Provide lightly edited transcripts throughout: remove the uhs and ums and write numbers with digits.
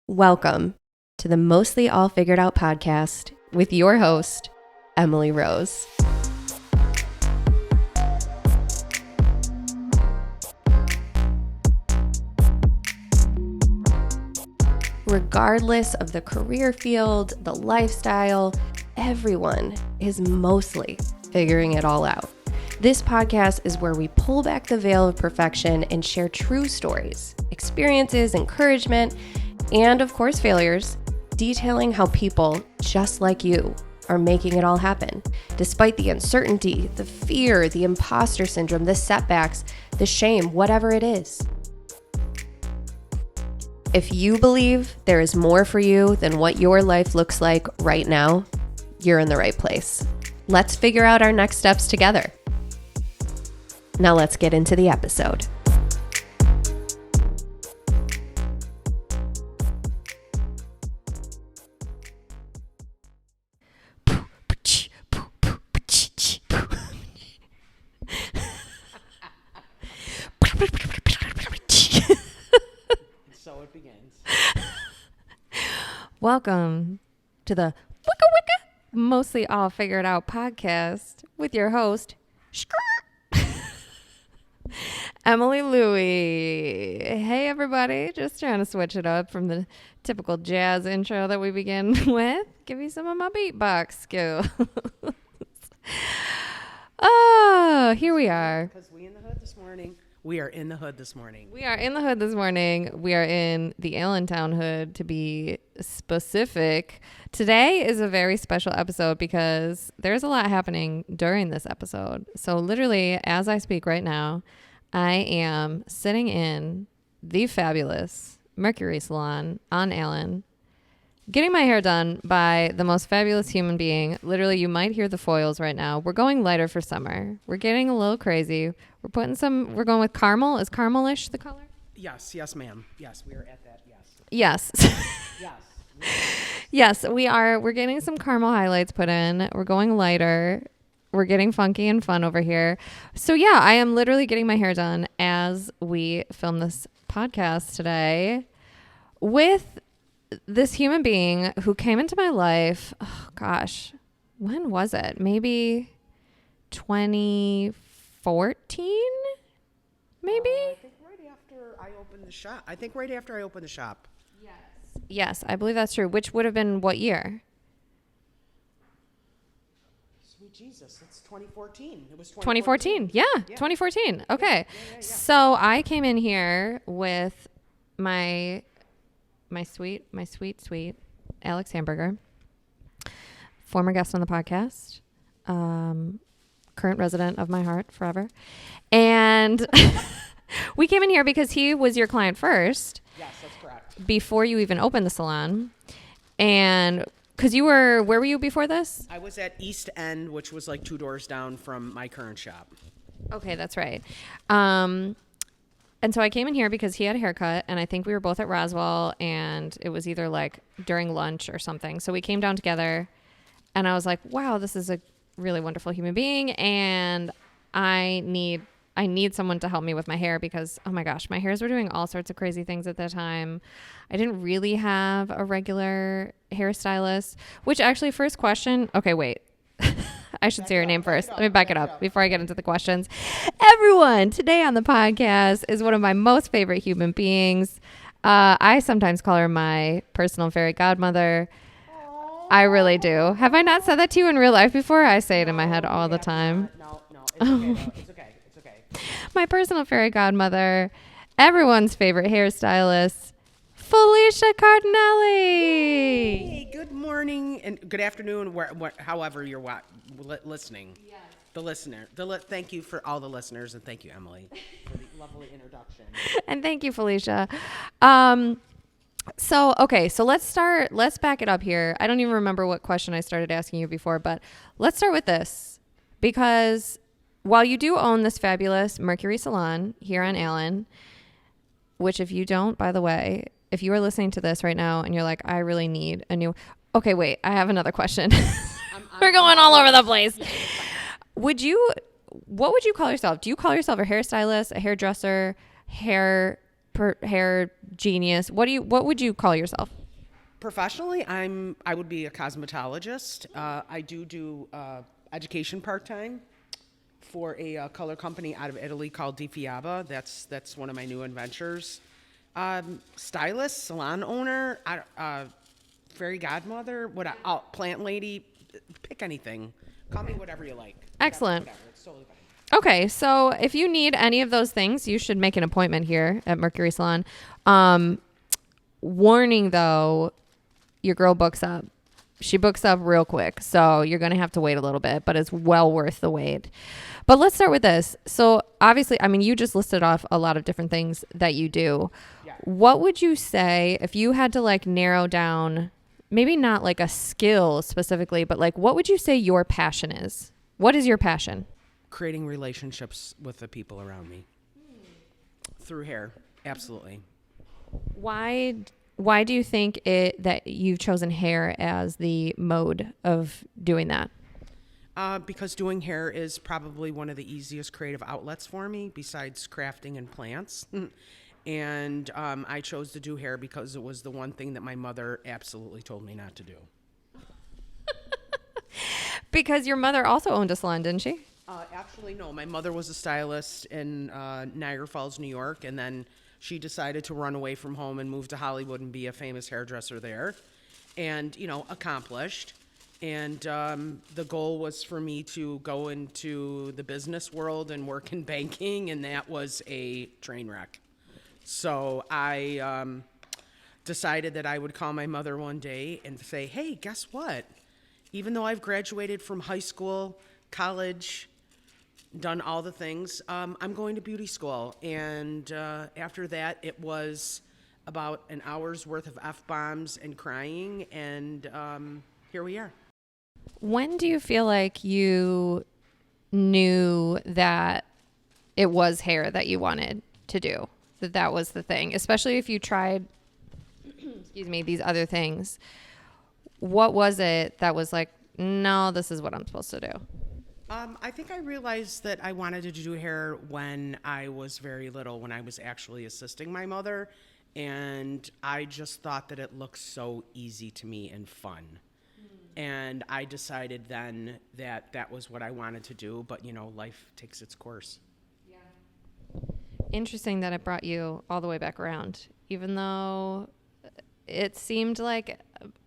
Welcome to the Mostly All Figured Out podcast with your host, Emily Rose. Regardless of the career field, the lifestyle, everyone is mostly figuring it all out. This podcast is where we pull back the veil of perfection and share true stories, experiences, encouragement, and of course failures, detailing how people just like you are making it all happen, despite the uncertainty, the fear, the imposter syndrome, the setbacks, the shame, whatever it is. If you believe there is more for you than what your life looks like right now, you're in the right place. Let's figure out our next steps together. Now let's get into the episode. So it begins. Welcome to the Wicca Wicca Mostly All Figured Out podcast with your host, Emily Louie. Hey everybody, just trying to switch it up from the typical jazz intro that we begin with. Give you some of my beatbox skills. Oh, here we are. Because we in the hood this morning. We are in the hood this morning. We are in the hood this morning. We are in the Allentown hood, to be specific. Today is a very special episode because there's a lot happening during this episode. So literally, as I speak right now, I am sitting in the fabulous Mercury Salon on Allen, getting my hair done by the most fabulous human being. Literally, you might hear the foils right now. We're going lighter for summer. We're getting a little crazy. We're going with caramel. Is caramelish the color? Yes, ma'am. Yes, we are at that. Yes. Yes. Yes, we are. We're getting some caramel highlights put in. We're going lighter. We're getting funky and fun over here. So yeah, I am literally getting my hair done as we film this podcast today with this human being who came into my life. Oh gosh, when was it? Maybe 2014? Maybe? I think right after I opened the shop. Yes, I believe that's true. Which would have been what year? Sweet Jesus, it's 2014. It was 2014. Yeah, 2014. Okay. Yeah. So I came in here with my sweet Alex Hamburger, former guest on the podcast, current resident of my heart forever. And we came in here because he was your client first. Yes, that's correct. Before you even opened the salon. And because where were you before this? I was at East End, which was like 2 doors down from my current shop. Okay, that's right. And so I came in here because he had a haircut, and I think we were both at Roswell, and it was either like during lunch or something. So we came down together, and I was like, wow, this is a really wonderful human being, and I need someone to help me with my hair because, oh my gosh, my hairs were doing all sorts of crazy things at that time. I didn't really have a regular hairstylist, which actually, first question. Okay, wait. I should say your name first. Let me back it up before I get into the questions. Everyone, today on the podcast is one of my most favorite human beings. I sometimes call her my personal fairy godmother. I really do. Have I not said that to you in real life before? I say it in my head all the time. No, it's okay. It's okay. My personal fairy godmother, everyone's favorite hairstylist, Felicia Cardinale. Hey, good morning and good afternoon, however you're listening. Yes. The listener. Thank you for all the listeners, and thank you, Emily, for the lovely introduction. And thank you, Felicia. So let's back it up here. I don't even remember what question I started asking you before, but let's start with this. Because while you do own this fabulous Mercury Salon here on Allen, which if you don't, by the way, if you are listening to this right now and you're like, I really need a new... Okay, wait, I have another question. We're going all over the place. What would you call yourself? Do you call yourself a hairstylist, a hairdresser, hair hair genius. What would you call yourself? Professionally, I would be a cosmetologist. I do education part-time for a color company out of Italy called Di Fiaba. That's one of my new adventures. Stylist, salon owner, fairy godmother, plant lady, pick anything. Call me whatever you like. Excellent. Whatever. It's totally fine. Okay, so if you need any of those things, you should make an appointment here at Mercury Salon. Warning though, your girl books up. She books up real quick, so you're going to have to wait a little bit, but it's well worth the wait. But let's start with this. So obviously, I mean, you just listed off a lot of different things that you do. Yeah. What would you say if you had to like narrow down, maybe not like a skill specifically, but like what would you say your passion is? What is your passion? Creating relationships with the people around me through hair. Absolutely. Why do you think that you've chosen hair as the mode of doing that? Because doing hair is probably one of the easiest creative outlets for me besides crafting and plants. And I chose to do hair because it was the one thing that my mother absolutely told me not to do. Because your mother also owned a salon, didn't she? Actually, no. My mother was a stylist in Niagara Falls, New York, and then she decided to run away from home and move to Hollywood and be a famous hairdresser there, and accomplished. And the goal was for me to go into the business world and work in banking, and that was a train wreck. So I decided that I would call my mother one day and say, "Hey, guess what? Even though I've graduated from high school, college, done all the things, I'm going to beauty school." And after that, it was about an hour's worth of F-bombs and crying, and here we are. When do you feel like you knew that it was hair that you wanted to do? That was the thing, especially if you tried, excuse me, these other things. What was it that was like, no, this is what I'm supposed to do? I think I realized that I wanted to do hair when I was very little, when I was actually assisting my mother, and I just thought that it looked so easy to me and fun. And I decided then that that was what I wanted to do, but life takes its course. Yeah. Interesting that it brought you all the way back around, even though it seemed like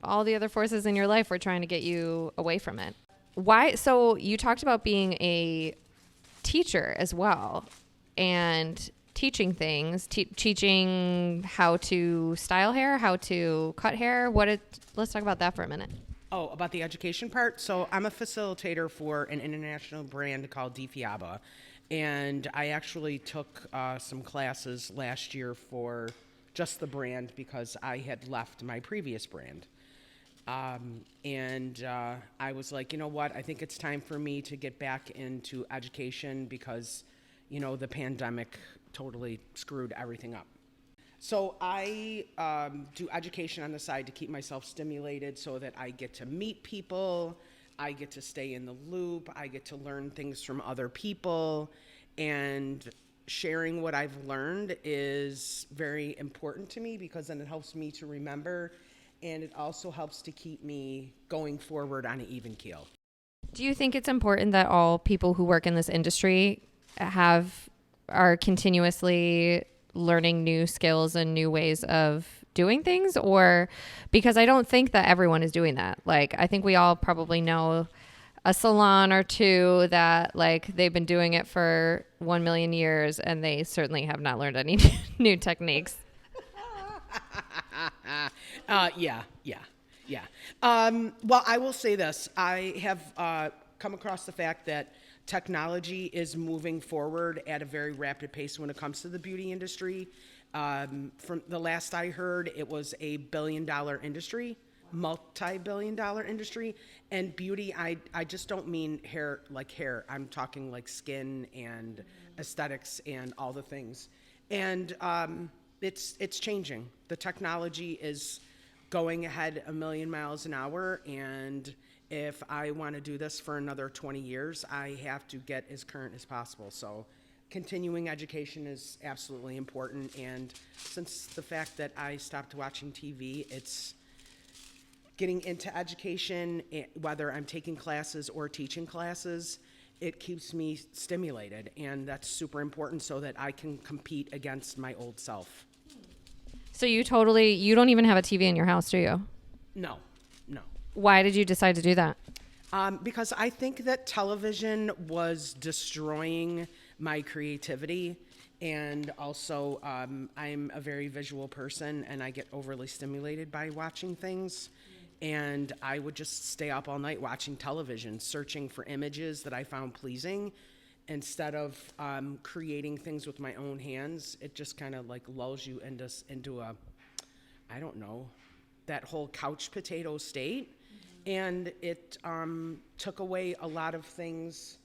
all the other forces in your life were trying to get you away from it. Why? So you talked about being a teacher as well and teaching things, teaching how to style hair, how to cut hair. Let's talk about that for a minute. Oh, about the education part. So I'm a facilitator for an international brand called Di Fiaba, and I actually took some classes last year for just the brand because I had left my previous brand. And I was like, you know what? I think it's time for me to get back into education because, the pandemic totally screwed everything up. So I do education on the side to keep myself stimulated so that I get to meet people, I get to stay in the loop, I get to learn things from other people, and sharing what I've learned is very important to me because then it helps me to remember, and it also helps to keep me going forward on an even keel. Do you think it's important that all people who work in this industry are continuously learning new skills and new ways of doing things? Or because I don't think that everyone is doing that. Like, I think we all probably know a salon or two that like they've been doing it for 1 million years and they certainly have not learned any new techniques. Yeah. Well, I will say this. I have come across the fact that technology is moving forward at a very rapid pace when it comes to the beauty industry. From the last I heard, it was a billion-dollar industry, multi-billion-dollar industry. And beauty, I just don't mean hair like hair. I'm talking like skin and aesthetics and all the things. And it's changing. The technology is going ahead a million miles an hour, and if I want to do this for another 20 years, I have to get as current as possible. So continuing education is absolutely important. And since the fact that I stopped watching TV, it's getting into education, whether I'm taking classes or teaching classes, it keeps me stimulated. And that's super important so that I can compete against my old self. So you don't even have a TV in your house, do you? No. Why did you decide to do that? Because I think that television was destroying my creativity. And also, I'm a very visual person, and I get overly stimulated by watching things. And I would just stay up all night watching television, searching for images that I found pleasing. Instead of creating things with my own hands, it just kind of like lulls you into a, I don't know, that whole couch potato state. And it took away a lot of things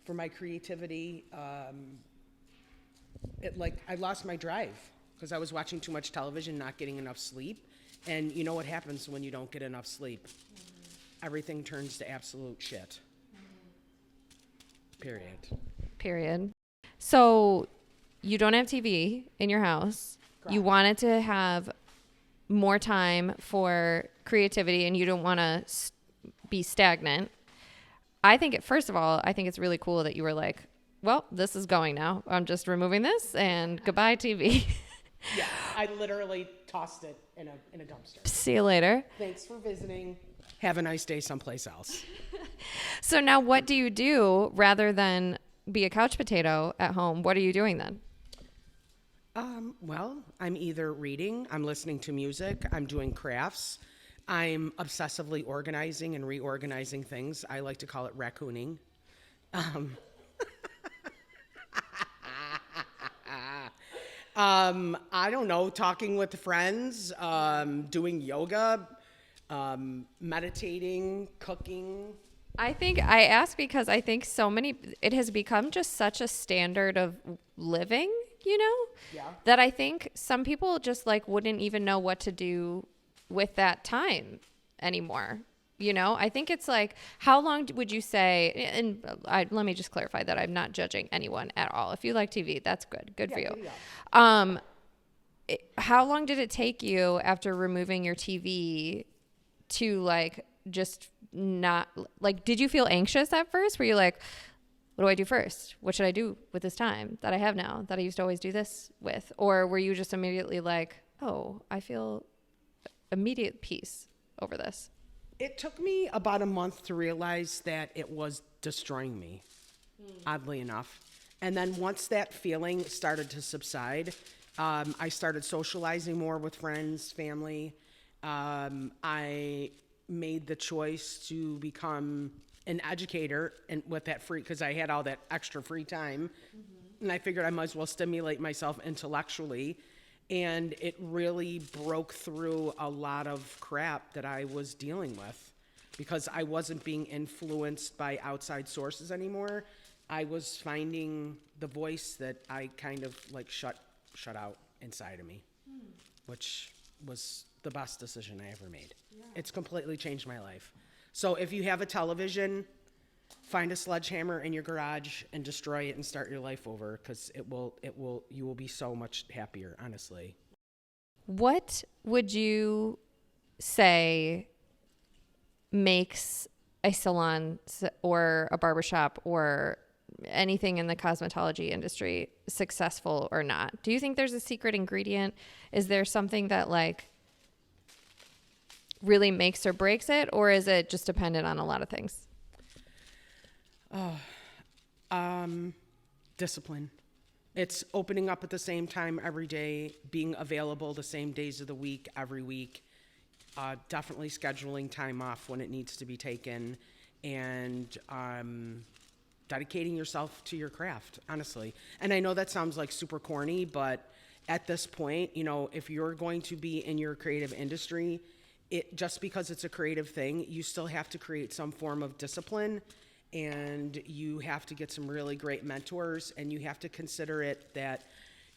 for my creativity. I lost my drive because I was watching too much television, not getting enough sleep. And you know what happens when you don't get enough sleep? Everything turns to absolute shit. Period. So you don't have TV in your house. Correct. You wanted to have more time for creativity, and you don't want to be stagnant. First of all, I think it's really cool that you were like, well, this is going now. I'm just removing this and goodbye TV. Yeah, I literally tossed it in a dumpster. See you later. Thanks for visiting. Have a nice day someplace else. So now what do you do rather than be a couch potato at home? What are you doing then? Well, I'm either reading, I'm listening to music, I'm doing crafts, I'm obsessively organizing and reorganizing things. I like to call it raccooning. I don't know, talking with friends, doing yoga, meditating, cooking. I ask because I think it has become just such a standard of living, Yeah. that I think some people just like wouldn't even know what to do with that time anymore. I think it's like, how long would you say, and let me just clarify that I'm not judging anyone at all. If you like TV, that's good. Good for you. How long did it take you after removing your TV to like just not like, did you feel anxious at first? Were you like, what do I do first? What should I do with this time that I have now that I used to always do this with? Or were you just immediately like, oh, I feel immediate peace over this? It took me about a month to realize that it was destroying me, oddly enough. And then once that feeling started to subside, I started socializing more with friends, family. I made the choice to become an educator, and with that free, because I had all that extra free time, and I figured I might as well stimulate myself intellectually. And it really broke through a lot of crap that I was dealing with because I wasn't being influenced by outside sources anymore. I was finding the voice that I kind of like shut out inside of me, which was the best decision I ever made. Yeah. It's completely changed my life. So if you have a television, find a sledgehammer in your garage and destroy it and start your life over, because you will be so much happier, honestly. What would you say makes a salon or a barbershop or anything in the cosmetology industry successful or not? Do you think there's a secret ingredient? Is there something that like really makes or breaks it, or is it just dependent on a lot of things? Discipline. It's opening up at the same time every day, being available the same days of the week every week, definitely scheduling time off when it needs to be taken, and dedicating yourself to your craft, honestly. And I know that sounds like super corny, but at this point, if you're going to be in your creative industry, just because it's a creative thing, you still have to create some form of discipline, and you have to get some really great mentors, and you have to consider it that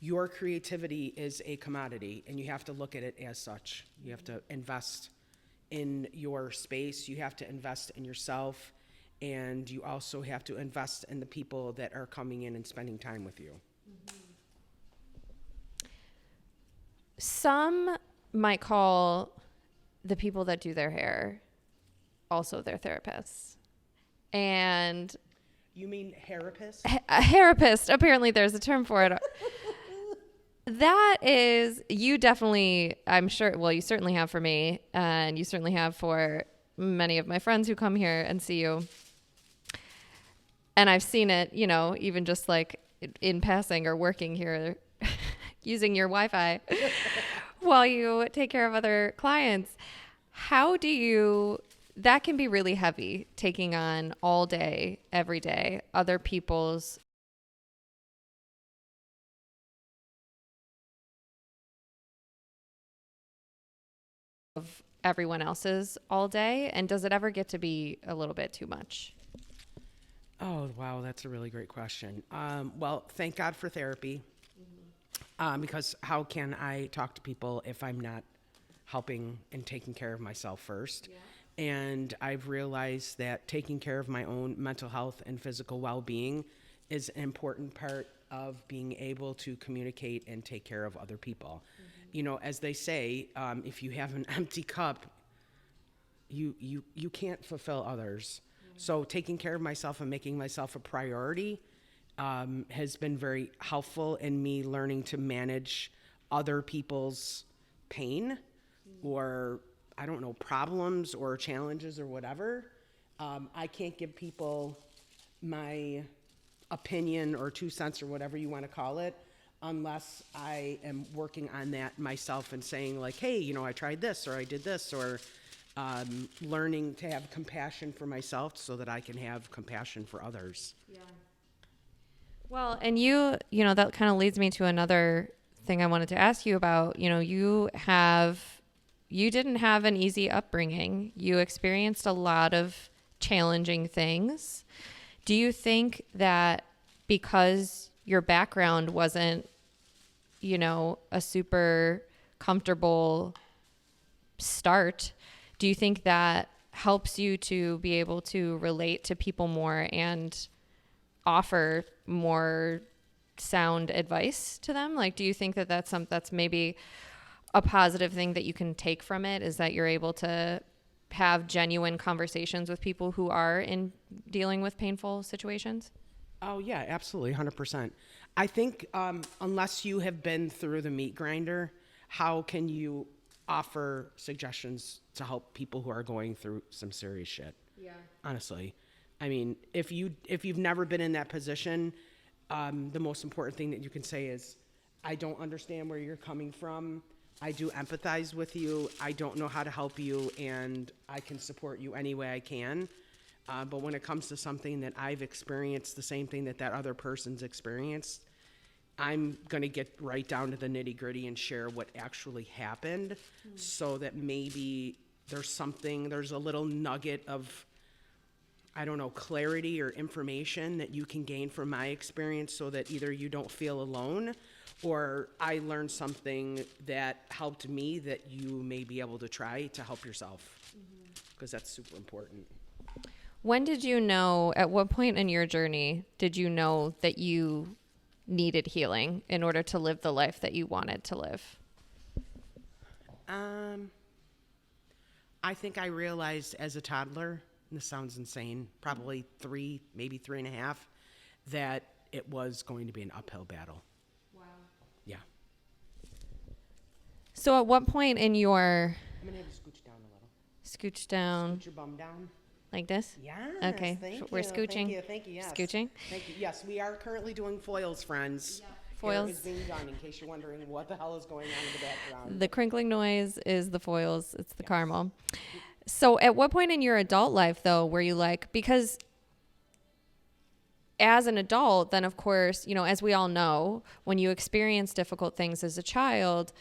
your creativity is a commodity, and you have to look at it as such. You have to invest in your space, you have to invest in yourself, And you also have to invest in the people that are coming in and spending time with you. Some might call the people that do their hair also their therapists. And You mean hair-apist? a hair-apist, apparently there's a term for it. That is, you definitely, I'm sure, well, you certainly have for me, and you certainly have for many of my friends who come here and see you. And I've seen it, you know, even just like in passing or working here, using your Wi-Fi while you take care of other clients. How do you, that can be really heavy, taking on all day, every day, other people's of everyone else's all day. And does it ever get to be a little bit too much? Oh, wow, that's a really great question. Well, thank God for therapy, because how can I talk to people if I'm not helping and taking care of myself first? Yeah. And I've realized that taking care of my own mental health and physical well-being is an important part of being able to communicate and take care of other people. You know, as they say, if you have an empty cup, you can't fulfill others. So taking care of myself and making myself a priority has been very helpful in me learning to manage other people's pain or, I don't know, problems or challenges or whatever. I can't give people my opinion or 2 cents or whatever you want to call it unless I am working on that myself and saying like, hey, you know, I tried this or I did this, or learning to have compassion for myself so that I can have compassion for others. Yeah. Well, and you know, that kind of leads me to another thing I wanted to ask you about. You know, you didn't have an easy upbringing. You experienced a lot of challenging things. Do you think that because your background wasn't, you know, a super comfortable start, do you think that helps you to be able to relate to people more and offer more sound advice to them? Like, do you think that that's maybe a positive thing that you can take from it, is that you're able to have genuine conversations with people who are in dealing with painful situations? Oh, yeah, absolutely, 100%. I think unless you have been through the meat grinder, how can you offer suggestions to help people who are going through some serious shit? Yeah. Honestly. I mean, if you've never been in that position, the most important thing that you can say is, I don't understand where you're coming from. I do empathize with you. I don't know how to help you, and I can support you any way I can. But when it comes to something that I've experienced, the same thing that other person's experienced, I'm going to get right down to the nitty gritty and share what actually happened, so that maybe there's a little nugget of, I don't know, clarity or information that you can gain from my experience, so that either you don't feel alone or I learned something that helped me that you may be able to try to help yourself, because that's super important. When did you know, at what point in your journey did you know that you needed healing in order to live the life that you wanted to live? I think I realized as a toddler, and this sounds insane, probably 3, maybe 3.5, that it was going to be an uphill battle. Wow. Yeah. So at what point in your... I'm going to have you scooch down a little. Scooch down. Scooch your bum down. Like this? Yes. Okay. We're scooching. Thank you. Yes. Scooching. Thank you. Yes, we are currently doing foils, friends. Yeah. Foils. Hair is being done, in case you're wondering what the hell is going on in the background. The crinkling noise is the foils. It's the caramel. So at what point in your adult life, though, were you like, because as an adult, then of course, you know, as we all know, when you experience difficult things as a child,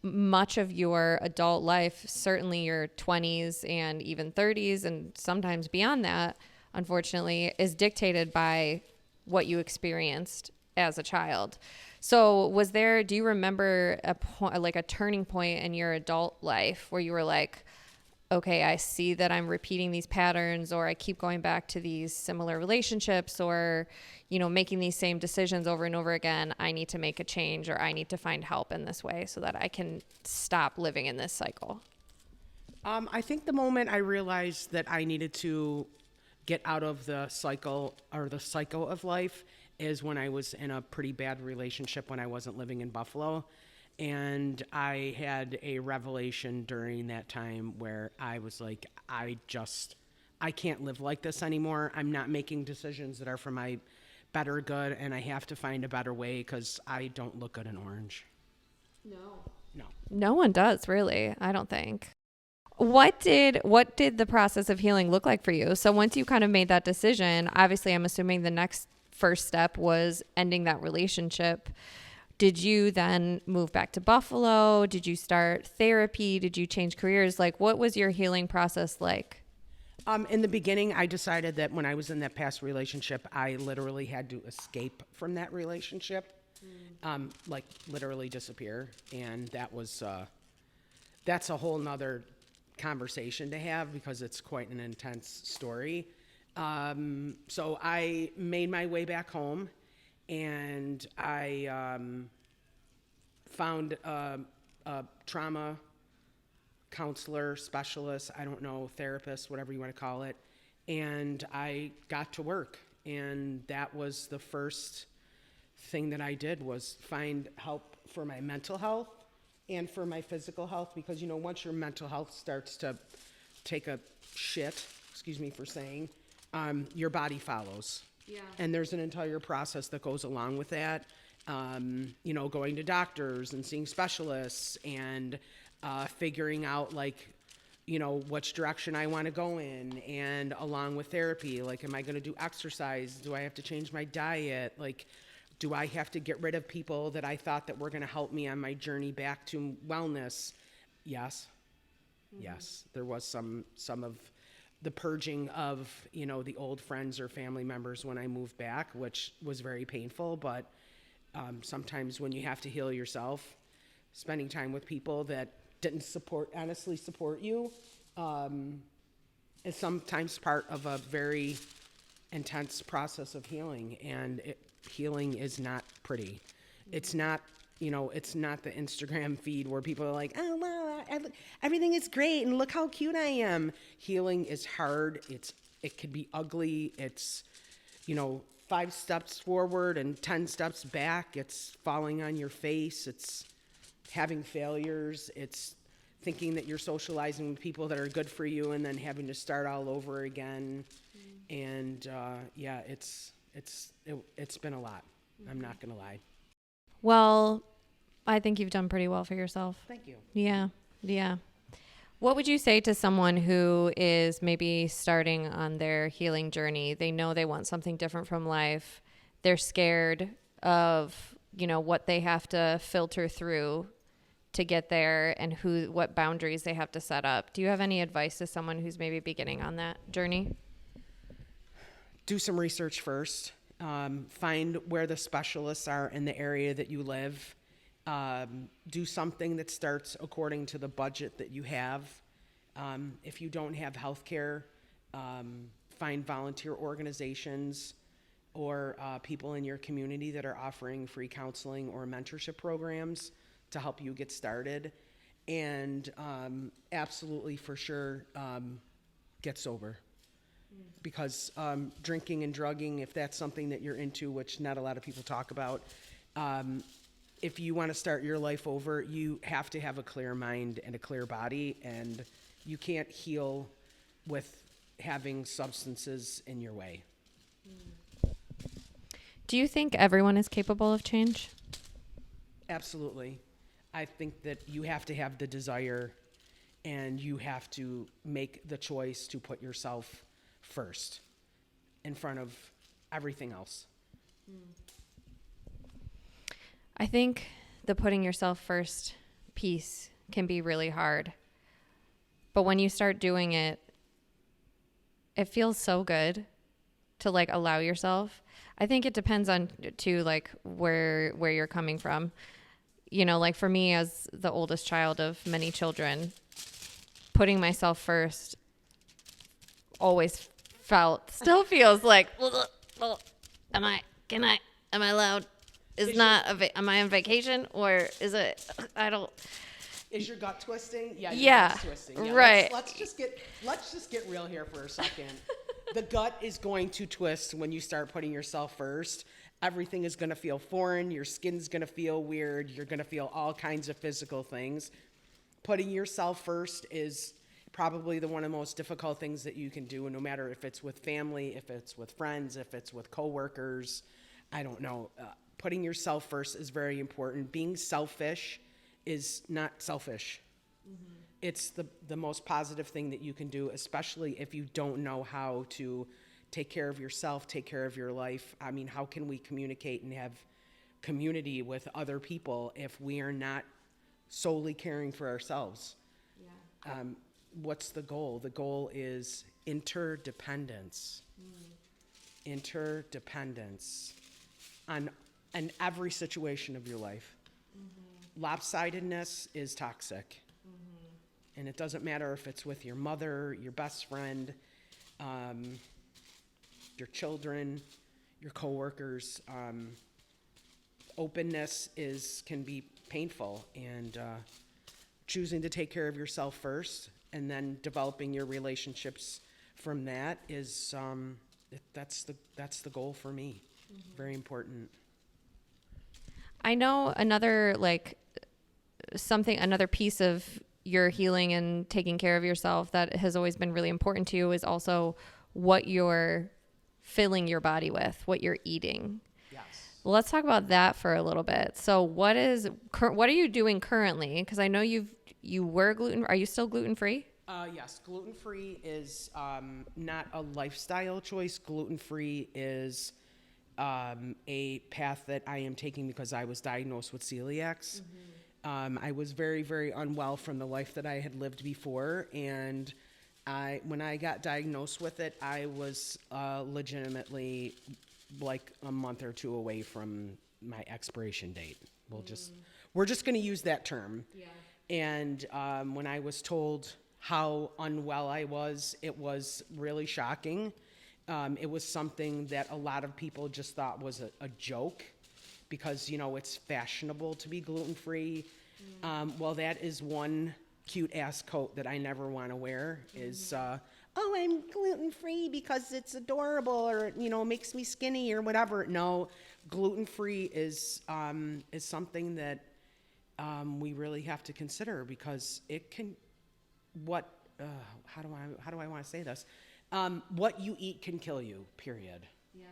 much of your adult life, certainly your 20s and even 30s and sometimes beyond that, unfortunately, is dictated by what you experienced as a child. So do you remember a turning point in your adult life where you were like, okay, I see that I'm repeating these patterns, or I keep going back to these similar relationships, or, making these same decisions over and over again. I need to make a change, or I need to find help in this way so that I can stop living in this cycle. I think the moment I realized that I needed to get out of the cycle or the cycle of life is when I was in a pretty bad relationship when I wasn't living in Buffalo. And I had a revelation during that time where I was like, I can't live like this anymore. I'm not making decisions that are for my better good, and I have to find a better way because I don't look good in orange. No. No one does, really, I don't think. What did the process of healing look like for you? So once you kind of made that decision, obviously I'm assuming the next first step was ending that relationship. Did you then move back to Buffalo? Did you start therapy? Did you change careers? Like, what was your healing process like? In the beginning, I decided that when I was in that past relationship, I literally had to escape from that relationship, like literally disappear. And that's a whole nother conversation to have because it's quite an intense story. So I made my way back home, and I found a trauma counselor, specialist, I don't know, therapist, whatever you want to call it. And I got to work. And that was the first thing that I did, was find help for my mental health and for my physical health. Because, once your mental health starts to take a shit, excuse me for saying, your body follows. Yeah. And there's an entire process that goes along with that. Going to doctors and seeing specialists and figuring out which direction I want to go in, and along with therapy, am I going to do exercise? Do I have to change my diet? Do I have to get rid of people that I thought that were going to help me on my journey back to wellness? Yes. Mm-hmm. Yes. There was some of the purging of, the old friends or family members when I moved back, which was very painful. But sometimes when you have to heal yourself, spending time with people that didn't honestly support you, is sometimes part of a very intense process of healing. And healing is not pretty. It's not, it's not the Instagram feed where people are like, oh, wow, everything is great and look how cute I am. Healing is hard. It can be ugly. It's, 5 steps forward and 10 steps back. It's falling on your face. It's having failures. It's thinking that you're socializing with people that are good for you and then having to start all over again. Mm-hmm. And it's been a lot. Mm-hmm. I'm not gonna lie. Well, I think you've done pretty well for yourself. Thank you. Yeah. What would you say to someone who is maybe starting on their healing journey? They know they want something different from life. They're scared of, what they have to filter through to get there, and what boundaries they have to set up. Do you have any advice to someone who's maybe beginning on that journey? Do some research first. Find where the specialists are in the area that you live. Do something that starts according to the budget that you have. If you don't have health care, find volunteer organizations or people in your community that are offering free counseling or mentorship programs to help you get started. And absolutely, for sure, get sober. Because drinking and drugging, if that's something that you're into, which not a lot of people talk about, if you want to start your life over, you have to have a clear mind and a clear body, and you can't heal with having substances in your way. Do you think everyone is capable of change? Absolutely. I think that you have to have the desire, and you have to make the choice to put yourself first in front of everything else. I think the putting yourself first piece can be really hard. But when you start doing it, it feels so good to allow yourself. I think it depends on where you're coming from. For me, as the oldest child of many children, putting myself first always still feels like, am I allowed? Am I on vacation or is it, I don't. Is your gut twisting? Yeah, your Yeah, gut's twisting. Yeah, right. Let's just get real here for a second. The gut is going to twist when you start putting yourself first. Everything is going to feel foreign. Your skin's going to feel weird. You're going to feel all kinds of physical things. Putting yourself first is probably one of the most difficult things that you can do, no matter if it's with family, if it's with friends, if it's with coworkers. I don't know. Putting yourself first is very important. Being selfish is not selfish. Mm-hmm. It's the most positive thing that you can do, especially if you don't know how to take care of yourself, take care of your life. I mean, how can we communicate and have community with other people if we are not solely caring for ourselves? Yeah. What's the goal? The goal is interdependence. Interdependence on every situation of your life. Mm-hmm. Lopsidedness is toxic. Mm-hmm. And it doesn't matter if it's with your mother, your best friend, your children, your coworkers. Openness can be painful, and choosing to take care of yourself first and then developing your relationships from that is that's the goal for me. Mm-hmm. Very important. I know another piece of your healing and taking care of yourself that has always been really important to you is also what you're filling your body with, what you're eating. Yes. Let's talk about that for a little bit. So what are you doing currently? Because I know you were gluten. Are you still gluten-free? Yes. Gluten-free is not a lifestyle choice. Gluten-free is a path that I am taking because I was diagnosed with celiacs. Mm-hmm. I was very, very unwell from the life that I had lived before, and when I got diagnosed with it, I was legitimately like a month or two away from my expiration date. We're just going to use that term. Yeah. And when I was told how unwell I was, it was really shocking. It was something that a lot of people just thought was a joke because, it's fashionable to be gluten-free. Well, that is one cute-ass coat that I never want to wear is, I'm gluten-free because it's adorable or, makes me skinny or whatever. No, gluten-free is something that we really have to consider because it can, how do I want to say this? What you eat can kill you, period. Yeah.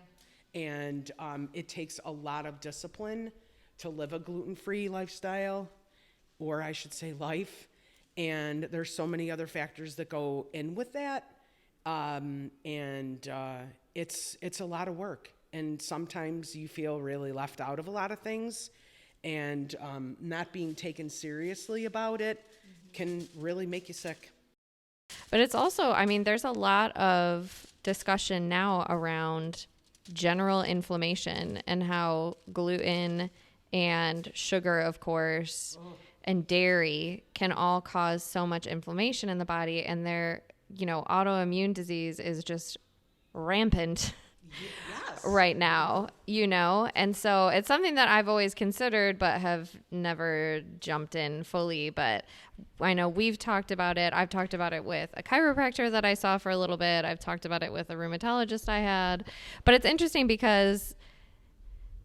And it takes a lot of discipline to live a gluten-free lifestyle, or I should say life. And there's so many other factors that go in with that. It's a lot of work. And sometimes you feel really left out of a lot of things. And not being taken seriously about it can really make you sick. But it's also, there's a lot of discussion now around general inflammation and how gluten and sugar, of course, and dairy can all cause so much inflammation in the body. And autoimmune disease is just rampant. Yes. Right now, and so it's something that I've always considered, but have never jumped in fully. But I know we've talked about it. I've talked about it with a chiropractor that I saw for a little bit. I've talked about it with a rheumatologist I had, but it's interesting because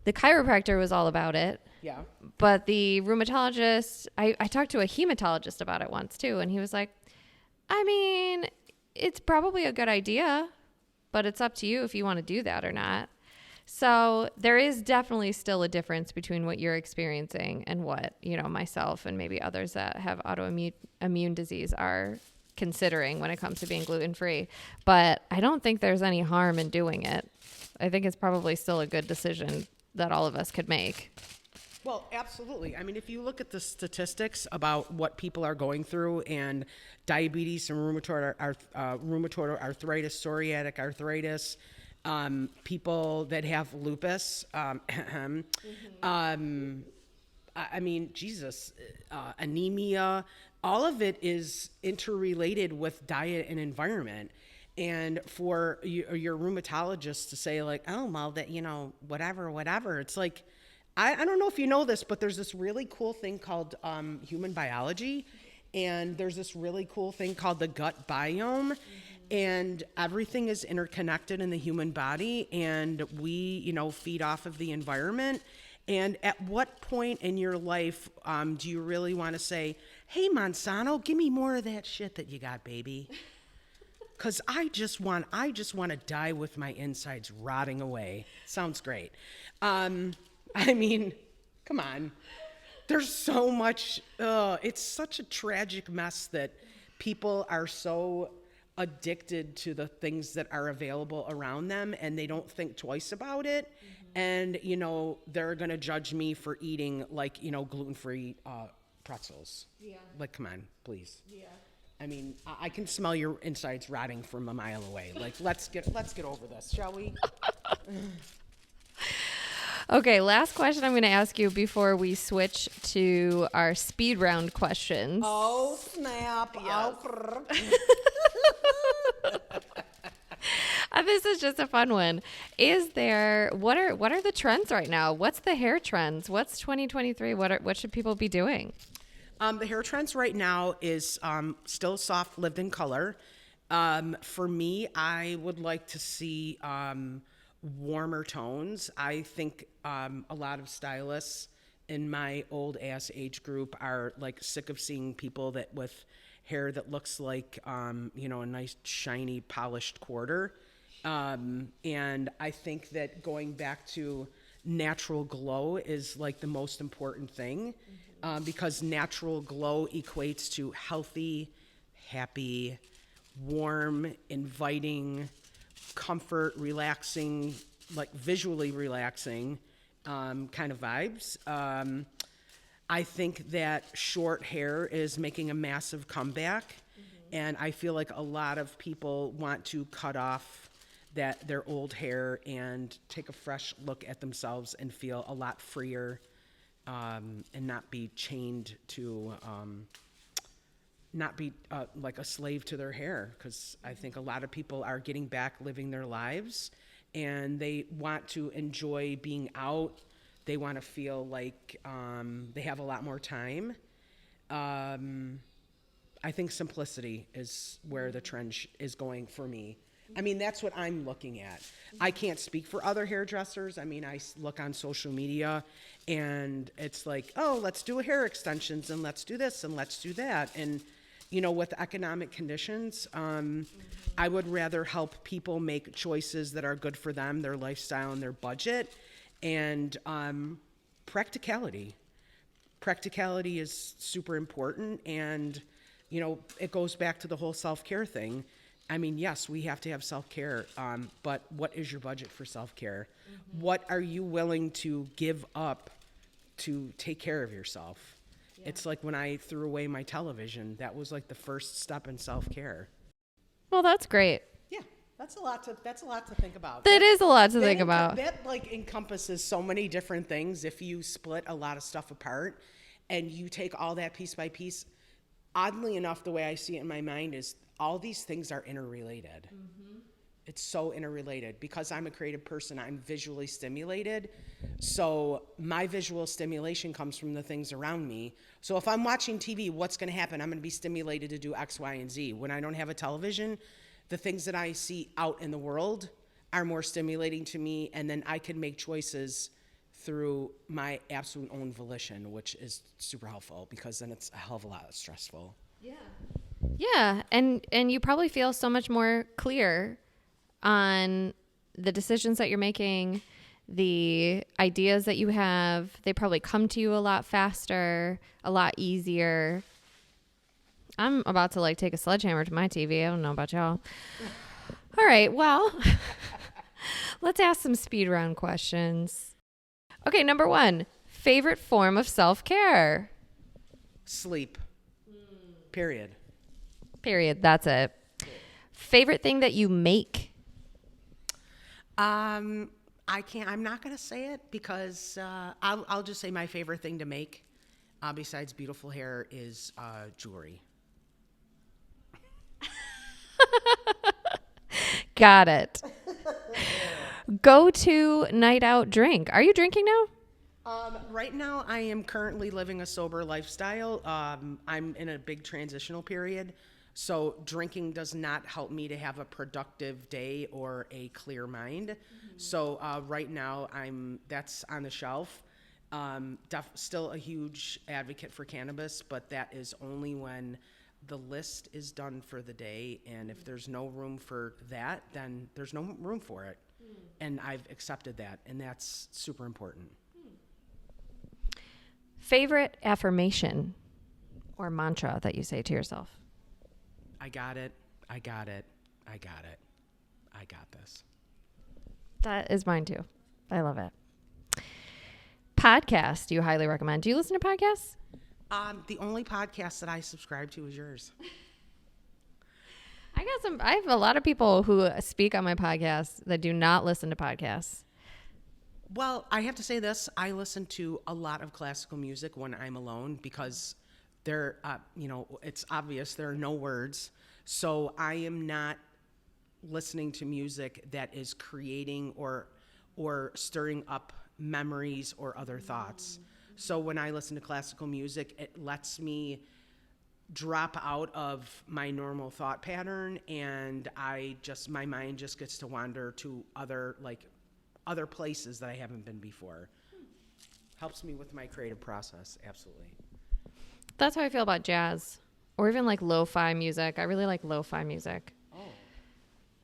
the chiropractor was all about it. Yeah. But the rheumatologist, I talked to a hematologist about it once too. And he was like, it's probably a good idea, but it's up to you if you want to do that or not. So there is definitely still a difference between what you're experiencing and what, myself and maybe others that have autoimmune disease are considering when it comes to being gluten-free. But I don't think there's any harm in doing it. I think it's probably still a good decision that all of us could make. Well, absolutely. If you look at the statistics about what people are going through and diabetes and rheumatoid arthritis, psoriatic arthritis, people that have lupus, I mean, Jesus, anemia, all of it is interrelated with diet and environment. And for your rheumatologist to say like, oh, well, that, whatever. It's like, I don't know if you know this, but there's this really cool thing called human biology. And there's this really cool thing called the gut biome. And everything is interconnected in the human body. And we, feed off of the environment. And at what point in your life do you really want to say, hey, Monsanto, give me more of that shit that you got, baby? Because I just want to die with my insides rotting away. Sounds great. I mean, come on. There's so much, it's such a tragic mess that people are so addicted to the things that are available around them and they don't think twice about it. And, they're going to judge me for eating like, gluten-free pretzels. Yeah. Like, come on, please. Yeah. I mean, I can smell your insides rotting from a mile away. Like, let's get over this, shall we? Okay, last question I'm going to ask you before we switch to our speed round questions. Oh, snap. Yes. This is just a fun one. What are the trends right now? What's the hair trends? What's 2023? What should people be doing? The hair trends right now is still soft lived-in color. For me, I would like to see warmer tones. I think a lot of stylists in my old ass age group are like sick of seeing people that with hair that looks like a nice shiny polished quarter. And I think that going back to natural glow is like the most important thing, because natural glow equates to healthy, happy, warm, inviting, comfort, relaxing, like visually relaxing kind of vibes. I think that short hair is making a massive comeback, and I feel like a lot of people want to cut off their old hair and take a fresh look at themselves and feel a lot freer, and not be chained to not be like a slave to their hair, because I think a lot of people are getting back living their lives and they want to enjoy being out. They want to feel like they have a lot more time. I think simplicity is where the trend is going for me. I mean, that's what I'm looking at. I can't speak for other hairdressers. I mean, I look on social media and it's like, oh, let's do hair extensions and let's do this and let's do that. And, with economic conditions, I would rather help people make choices that are good for them, their lifestyle and their budget, and practicality. Practicality is super important, and, it goes back to the whole self-care thing. I mean, yes, we have to have self-care, but what is your budget for self-care? Mm-hmm. What are you willing to give up to take care of yourself? Yeah. It's like when I threw away my television, that was like the first step in self-care. Well, that's great. Yeah, that's a lot to think about. That is a lot to think about. That encompasses so many different things. If you split a lot of stuff apart and you take all that piece by piece, oddly enough, the way I see it in my mind is all these things are interrelated. Mm-hmm. It's so interrelated. Because I'm a creative person, I'm visually stimulated. So my visual stimulation comes from the things around me. So if I'm watching TV, what's going to happen? I'm going to be stimulated to do X, Y, and Z. When I don't have a television, the things that I see out in the world are more stimulating to me, and then I can make choices through my absolute own volition, which is super helpful, because then it's a hell of a lot less stressful. Yeah, and you probably feel so much more clear on the decisions that you're making, the ideas that you have. They probably come to you a lot faster, a lot easier. I'm about to take a sledgehammer to my TV. I don't know about y'all. All right, well, let's ask some speed round questions. Okay, number 1, favorite form of self-care? Sleep. Period. That's it. Favorite thing that you make? I'm not going to say it because I'll just say my favorite thing to make Besides beautiful hair is jewelry. Got it. Go to night out drink. Are you drinking now? Right now, I am currently living a sober lifestyle. I'm in a big transitional period, so drinking does not help me to have a productive day or a clear mind. So right now, that's on the shelf. Still a huge advocate for cannabis, but that is only when the list is done for the day, and if there's no room for that, then there's no room for it. And I've accepted that, and that's super important. Favorite affirmation or mantra that you say to yourself? I got it. I got it. I got it. I got this. That is mine too. I love it. Podcast you highly recommend. Do you listen to podcasts? The only podcast that I subscribe to is yours. I have a lot of people who speak on my podcast that do not listen to podcasts. Well, I have to say this. I listen to a lot of classical music when I'm alone because it's obvious there are no words. So I am not listening to music that is creating or stirring up memories or other thoughts. So when I listen to classical music, it lets me drop out of my normal thought pattern, and my mind just gets to wander to other places that I haven't been before. Helps me with my creative process, absolutely. That's how I feel about jazz or even like lo-fi music. I really like lo-fi music. Oh.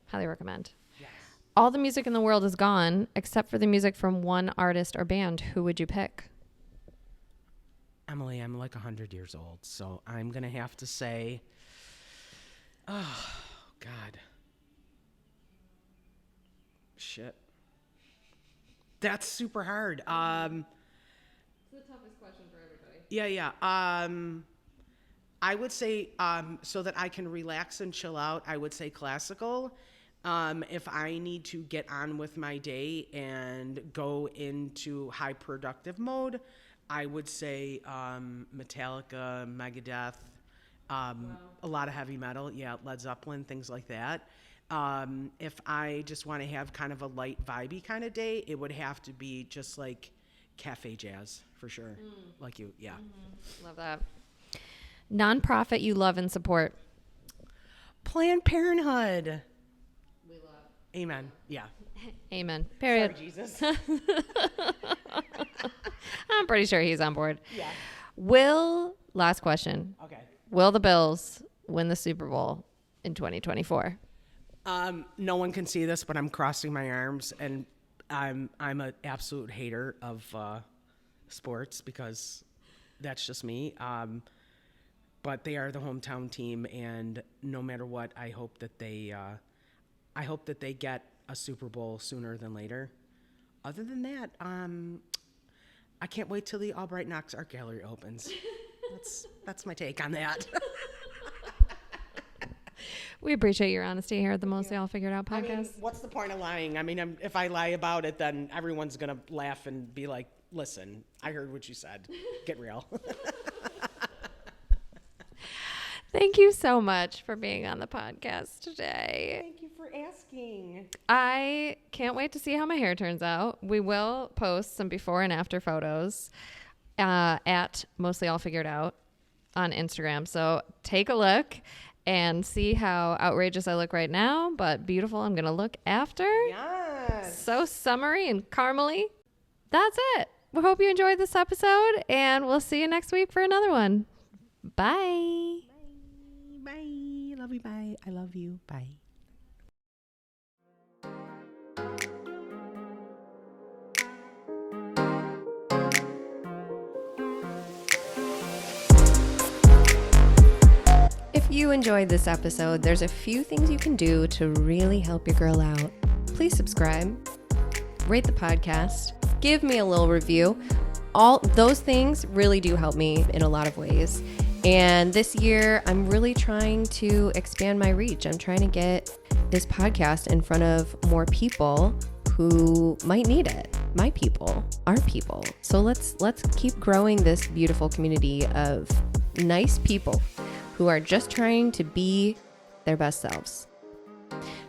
Highly recommend. Yes. All the music in the world is gone except for the music from one artist or band. Who would you pick? Emily, I'm like 100 years old, so I'm going to have to say, oh, God. Shit. That's super hard. It's the toughest question for everybody. Yeah. I would say, so that I can relax and chill out, I would say classical. If I need to get on with my day and go into high productive mode, I would say Metallica, Megadeth, a lot of heavy metal, Led Zeppelin, things like that. If I just want to have kind of a light, vibey kind of day, it would have to be just like cafe jazz for sure. Like you, yeah. Mm-hmm. Love that. Nonprofit you love and support. Planned Parenthood. We love. Amen. Yeah. Amen. Period. Sorry, Jesus. I'm pretty sure he's on board. Yeah. Last question. Okay. Will the Bills win the Super Bowl in 2024? No one can see this, but I'm crossing my arms, and I'm an absolute hater of sports because that's just me. But they are the hometown team, and no matter what, I hope that they get a Super Bowl sooner than later. Other than that, I can't wait till the Albright Knox Art Gallery opens. That's my take on that. We appreciate your honesty here at the Mostly All Figured Out podcast. I mean, what's the point of lying? I mean, if I lie about it, then everyone's going to laugh and be like, listen, I heard what you said. Get real. Thank you so much for being on the podcast today. Thank you for asking. I can't wait to see how my hair turns out. We will post some before and after photos at Mostly All Figured Out on Instagram. So take a look and see how outrageous I look right now, but beautiful I'm going to look after. Yes. So summery and caramely. That's it. We hope you enjoyed this episode, and we'll see you next week for another one. Bye. Bye. Love you. Bye. I love you. Bye. If you enjoyed this episode, there's a few things you can do to really help your girl out. Please subscribe, rate the podcast, give me a little review. All those things really do help me in a lot of ways. And this year, I'm really trying to expand my reach. I'm trying to get this podcast in front of more people who might need it. My people, our people. So let's keep growing this beautiful community of nice people who are just trying to be their best selves.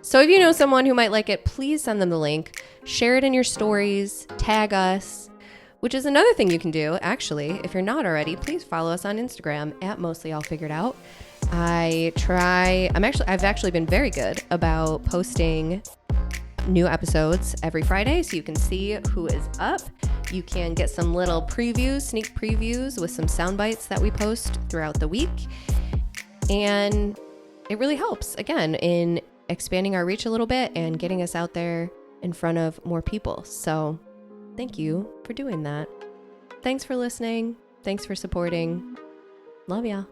So if you know someone who might like it, please send them the link, share it in your stories, tag us, which is another thing you can do. Actually, if you're not already, please follow us on Instagram at mostlyallfiguredout. I've actually been very good about posting new episodes every Friday, so you can see who is up. You can get some little previews, sneak previews with some sound bites that we post throughout the week. And it really helps, again, in expanding our reach a little bit and getting us out there in front of more people. So thank you for doing that. Thanks for listening. Thanks for supporting. Love ya.